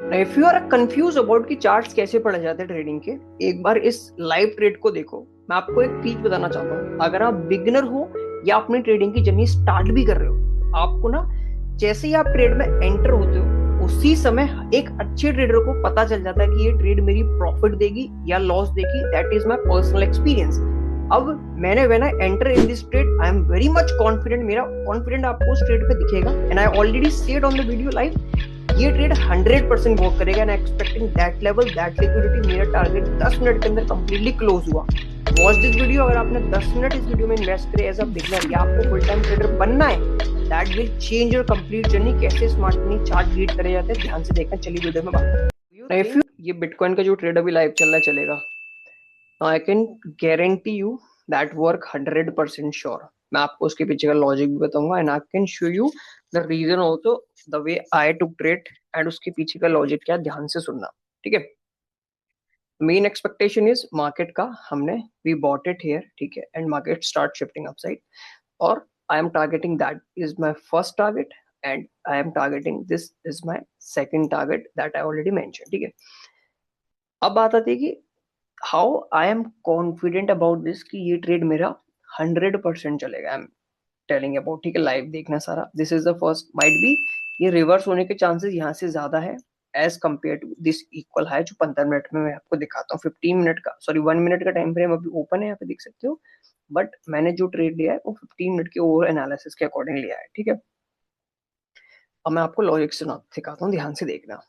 If you are confuse about कि charts कैसे पढ़े जाते हैं ट्रेडिंग के, एक बार इस लाइव ट्रेड को देखो। मैं आपको एक चीज बताना चाहता हूँ, अगर आप बिगिनर हो या अपनी ट्रेडिंग की जर्नी स्टार्ट भी कर रहे हो, आपको ना जैसे ही आप ट्रेड में एंटर होते हो उसी समय एक अच्छे ट्रेडर को पता चल जाता है कि ये ट्रेड मेरी प्रॉफिट देगी या लॉस देगी। That is my personal experience. अब मैंने when I enter in this trade I am very much confident, मेरा कॉन्फिडेंट आपको उस ट्रेड पे दिखेगा and I already said on the video live, ये ट्रेड 100% वर्क करेगा and expecting that level that liquidity. मेरा टारगेट 10 मिनट के अंदर कंप्लीटली क्लोज हुआ। Watch this video. अगर आपने 10 मिनट इस वीडियो में इन्वेस्ट करे एज अ बिगनर या आपको फुल टाइम ट्रेडर बनना है, that will change your complete journey. कैसे स्मार्ट मनी चार्ट रीड करे जाते हैं ध्यान से देखना। चलिए वीडियो में बात। इफ यू ये बिटकॉइन का जो ट्रेड अभी लाइव चल रहा है चलेगा, I can guarantee you that work 100% sure. मैं आपको उसके पीछे का लॉजिक भी बताऊंगा and I can show you the reason also, the way I took trade and उसके पीछे का लॉजिक क्या, ध्यान से सुनना। ठीक है। मेन एक्सपेक्टेशन इज मार्केट का हमने वी बॉट इट हियर, ठीक है, and market start shifting upside, और I am targeting that is my first target and I am targeting this is my second target that I already mention. ठीक है। अब बात आती है कि how I am confident about this कि ये ट्रेड मेरा 100% चलेगा। आई एम टेलिंग अबाउट, ठीक है, लाइव देखना सारा। This is the first, might be ये रिवर्स होने के चांसेस यहाँ से ज्यादा है as compare to this equal high जो 15 मिनट में मैं आपको दिखाता हूँ। 15 मिनट का, सॉरी 1 मिनट का टाइम फ्रेम अभी ओपन है, यहाँ पे देख सकते हो, बट मैंने जो ट्रेड लिया है वो 15 मिनट के ओवर एनालिसिस के अकॉर्डिंग लिया है। ठीक है। अब मैं आपको लॉजिक से सिखाता हूँ, ध्यान से देखना।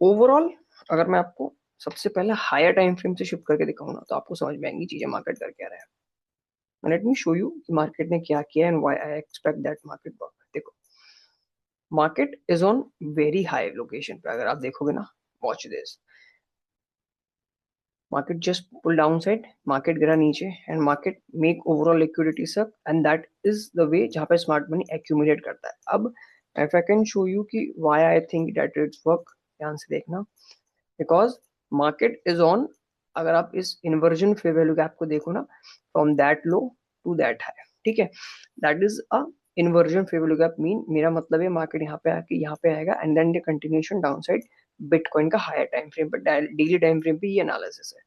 ओवरऑल अगर मैं आपको सबसे पहले हायर टाइम फ्रेम से शिफ्ट करके दिखाऊंगा तो आपको समझ में आएंगी चीजें मार्केट कर क्या रहा है। लेट मी शो यू कि मार्केट ने क्या किया and why I expect that market work. देखो, market is on very high location पे। अगर आप देखोगे ना, watch this, market just pull down side, market गिरा नीचे and market make overall liquidity suck and that is the way जहाँ पे स्मार्ट मनी एक्यूमुलेट करता है। अब if I can show you कि why I think that it's work, ध्यान से देखना। बिकॉज मार्केट इज ऑन, अगर आप इस इन्वर्जन फेयर वैल्यू गैप को देखो ना, from that low to that high, ठीक है, that is a inversion fair value gap. Mean मेरा मतलब है मार्केट यहाँ पे आके यहाँ पे आएगा and then the continuation downside bitcoin का हायर टाइम फ्रेम पर, डेली टाइम फ्रेम पे ये एनालिसिस है।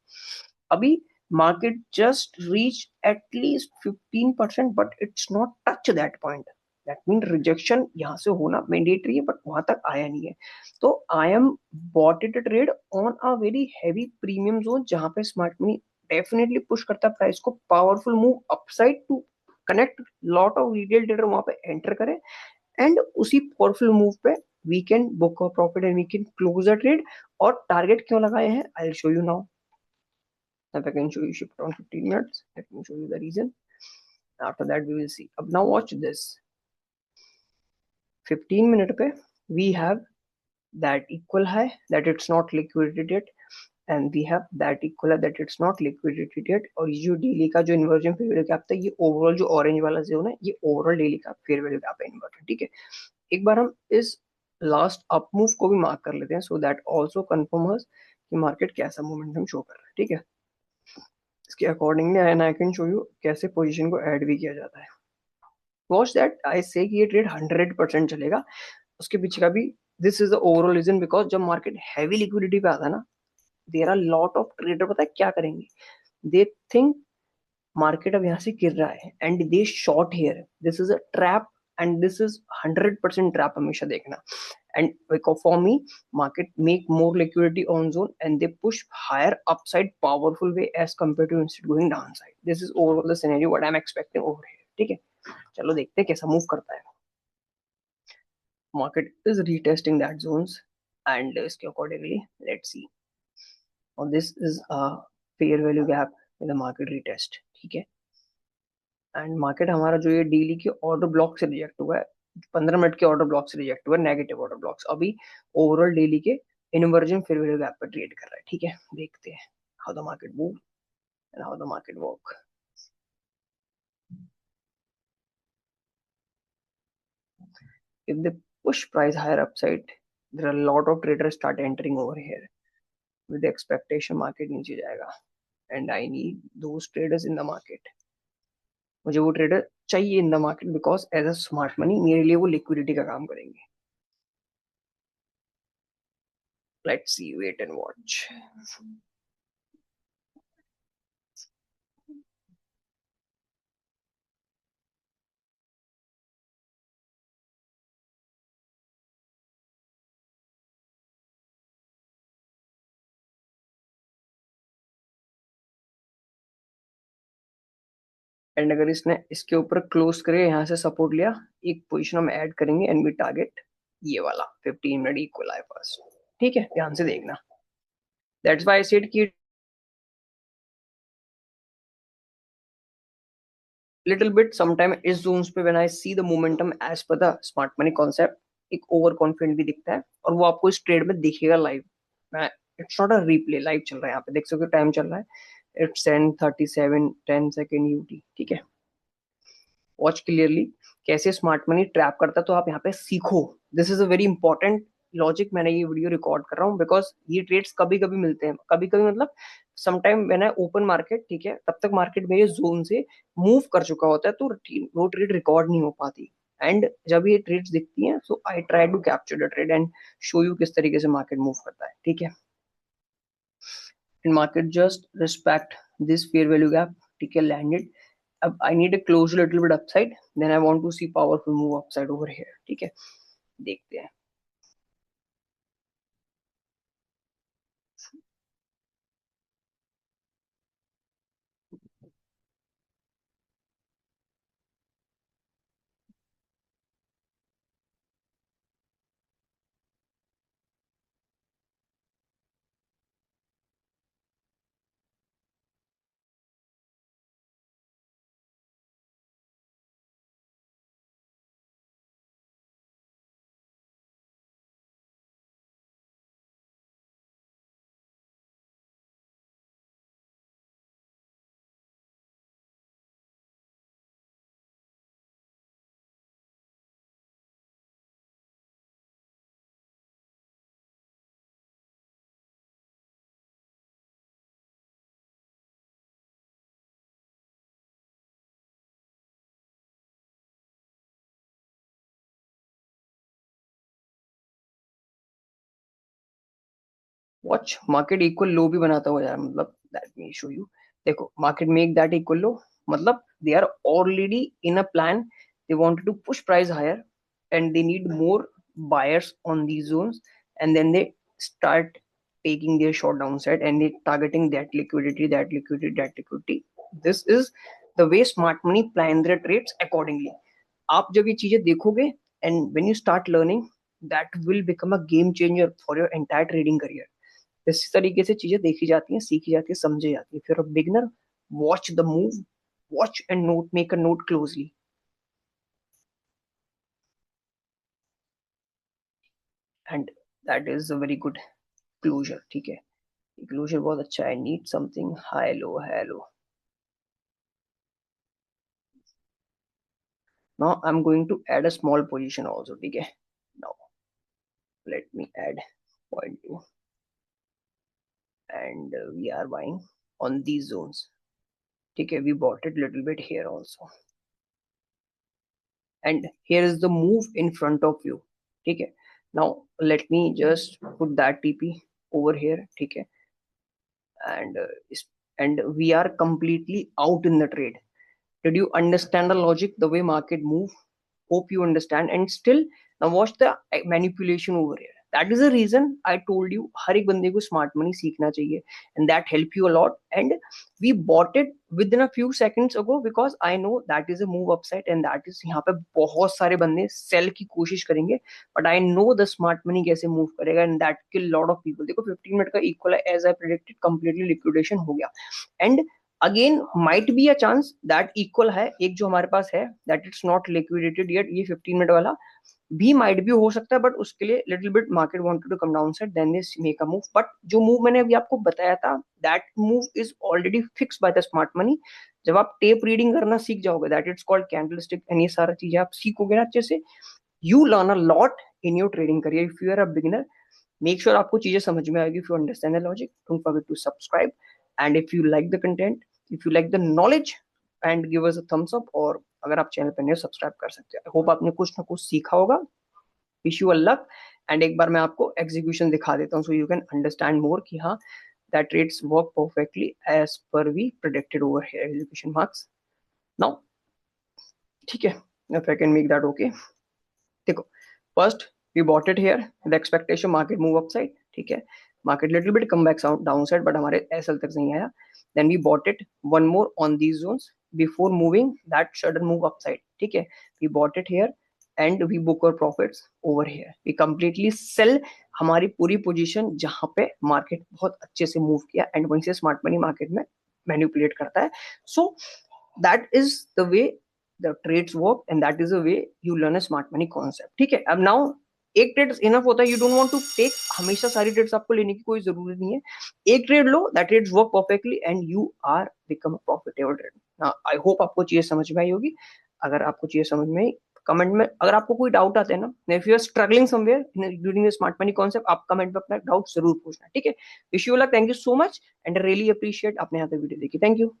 अभी market just reach at least 15% but it's not touch that point. That mean rejection यहाँ से होना मैंडेटरी है बट वहां तक आया नहीं है। तो I am bought it trade on a very heavy premium zone जहां पे स्मार्ट मनी डेफिनेटली पुश करता है प्राइस को powerful move upside to connect lot of retail trader वहां पे एंटर करें एंड उसी पावरफुल मूव पे we can book a profit and we can close the trade. और टारगेट क्यों लगाए हैं, I will show you now. If I can show you shift on 15 minutes, let me show you the reason. After that we will see. अब now watch this. 15 minute पे we have that equal high that it's not liquidated yet and we have that equal high that it's not liquidated yet। और ये जो daily का जो inversion fair value gap था, ये overall जो orange वाला जोन है ये ओवरऑल डेली का फेयर वैल्यू गैप है इन्वर्जन। ठीक है। एक बार हम इस लास्ट अप मूव को भी मार्क कर लेते हैं सो दैट आल्सो कंफर्म कि मार्केट कैसा मोमेंटम शो कर रहा है। ठीक है। इसके accordingly and I can show you कैसे पोजीशन को ऐड भी किया जाता है। वॉच दैट, आई से कि ये ट्रेड 100% चलेगा। उसके पीछे का भी this is the overall reason, because जब मार्केट हैवी लिक्विडिटी पे आता है ना, there are lot of trader, पता है क्या करेंगे, दे थिंक मार्केट अब यहाँ से गिर रहा है and they short here, this is a trap and this is 100% trap, हमेशा देखना। And because for me, market make more liquidity on zone and they push higher upside powerful way as compared to instead going downside. This is overall the scenario what I'm expecting over here. ठीक है। चलो देखते हैं कैसा move करता है। Market is retesting that zones and इसके accordingly let's see. और this is a fair value gap in the market retest, ठीक है। एंड मार्केट हमारा जो ये डेली के ऑर्डर ब्लॉक से रिजेक्ट हुआ है, 15 मिनट के ऑर्डर ब्लॉक से रिजेक्ट हुआ है, नेगेटिव ऑर्डर ब्लॉक्स, अभी ओवरऑल डेली के इन्वर्जन फेयर वैल्यू गैप पर ट्रेड कर रहा है। ठीक है। देखते हैं how the market move and how the market work. if they push price higher upside, there are a lot of traders start entering over here with the expectation market नीचे जाएगा and I need those traders in the market। मुझे वो trader चाहिए in the market because as a smart money मेरे लिए वो liquidity का काम करेंगे। Let's see, wait and watch. And अगर इसने इसके ऊपर क्लोज करे, यहाँ से सपोर्ट लिया, एक पोजीशन हम ऐड करेंगे एंड वी टारगेट ये वाला 15 मिनट इक्वल आए पास। ठीक है, ध्यान से देखना। दैट्स व्हाई आई सेड कि लिटिल बिट समटाइम इस जोन्स पे when I see the momentum as per the smart money concept, एक ओवर कॉन्फिडेंट भी दिखता है और वो आपको इस ट्रेड में दिखेगा लाइव। मैं it's not a replay, live चल रहा है, यहाँ पे देख सकते हो टाइम चल रहा है, इट्स 10:37 10 सेकेंड यूटी। ठीक है, वॉच क्लियरली कैसे स्मार्ट मनी ट्रैप करता है, तो आप यहाँ पे सीखो। This is a very important logic. मैंने ये वीडियो रिकॉर्ड कर रहा हूँ बिकॉज ये ट्रेड्स कभी कभी मिलते हैं, कभी कभी मतलब sometime when I open market, ठीक है, तब तक मार्केट मेरे जोन से मूव कर चुका होता है, तो वो ट्रेड रिकॉर्ड नहीं हो पाती। एंड जब ये ट्रेड्स दिखती हैं, so I try to capture the trade and show you किस तरीके से मार्केट मूव करता है। ठीक है, and market just respect this fair value gap. ठीक है, लैंडेड। अब I need a close little bit upside, then I want to see powerful move upside over here. ठीक है, देखते हैं। वॉच मार्केट इक्वल लो भी बनाता हुआ यार, मतलब दैट मी शो यू। देखो market make that equal low, मतलब they are already in a plan, they wanted to push price higher and they need more buyers on these zones, and then they start taking their short downside and they targeting that liquidity, that liquidity, that liquidity. This is the way smart money plan their trades accordingly. आप जब ये चीजें देखोगे and when you start learning, that will become a game changer for your entire trading career. इस तरीके से चीजें देखी जाती हैं, सीखी जाती है, समझी जाती है। फिर beginner, watch the move, watch and note, make a note closely, and that is a very good closure. ठीक है, क्लोजर बहुत अच्छा है। Need something high low, high low. Now I am going to add a small position also. ठीक है, now let me add 0.2 and we are buying on these zones. ठीक है, we bought it little bit here also, and here is the move in front of you. ठीक है, now let me just put that TP over here. ठीक है, and and we are completely out in the trade. Did you understand the logic, the way market move? Hope you understand. And still, now watch the manipulation over here. That is the reason I told you हर एक बंदे को smart money सीखना चाहिए, and that help you a lot. And we bought it within a few seconds ago because I know that is a move upside, and that is यहाँ पे बहुत सारे बंदे सेल की कोशिश करेंगे, but I know the smart money कैसे move करेगा, and that kill lot of people. देखो 15 मिनट का इक्वल है, as I predicted completely liquidation हो गया। And again might be a chance that equal है, एक जो हमारे पास है that it's not liquidated yet, ये 15 मिनट वाला भी माइट भी हो सकता है, बट उसके लिए little bit market wanted to come downside, then they make a move. But जो मूव मैंने अभी आपको बताया था, that move is already fix by the smart money. जब आप टेप रीडिंग करना सीख जाओगे, that it's called candlestick, and ये सारा चीजें आप सीखोगे ना अच्छे से, you learn a lot in your trading career. If you are a beginner, make sure आपको चीजें समझ में आएगी। If you understand the logic, don't forget to subscribe, and if you like the content, if you like the knowledge, and give us a thumbs up. और अगर आप channel पर नए, सब्सक्राइब कर सकते हैं। आई होप आपने कुछ ना कुछ सीखा होगा। Wish you a luck, and एक बार मैं आपको एग्जीक्यूशन दिखा देता हूँ so you can understand more कि हाँ that trades work perfectly as per we predicted over here execution marks now. ठीक है, if I can make that okay. देखो, first we bought it here the expectation market move upside, ठीक है, market little bit come back down side but हमारे SL तक नहीं आया. Then we bought it one more on these zones before moving that sudden move upside, ठीक है, we bought it here and we book our profits over here. We completely sell हमारी पूरी position जहां पे market बहुत अच्छे से move किया एंड वहीं से स्मार्ट मनी मार्केट में मैनिपुलेट करता है. So that is the way the trades work and that is the way you learn a smart money concept. ठीक है, अब नाउ एक ट्रेड इनफ होता है. You don't want to take हमेशा सारी ट्रेड्स आपको लेने की कोई जरूरत नहीं है. एक ट्रेड लो, that trades work perfectly and you are become a profitable trader. I hope आपको चीजें समझ में आई होगी. अगर आपको चीजें समझ में आई, कमेंट में अगर आपको कोई डाउट आता है ना, if you are struggling somewhere during the smart money concept, आप कमेंट में अपना डाउट जरूर पूछना. ठीक है, wish you luck, thank you so much and really appreciate आपने यहाँ तक वीडियो देखी. Thank you.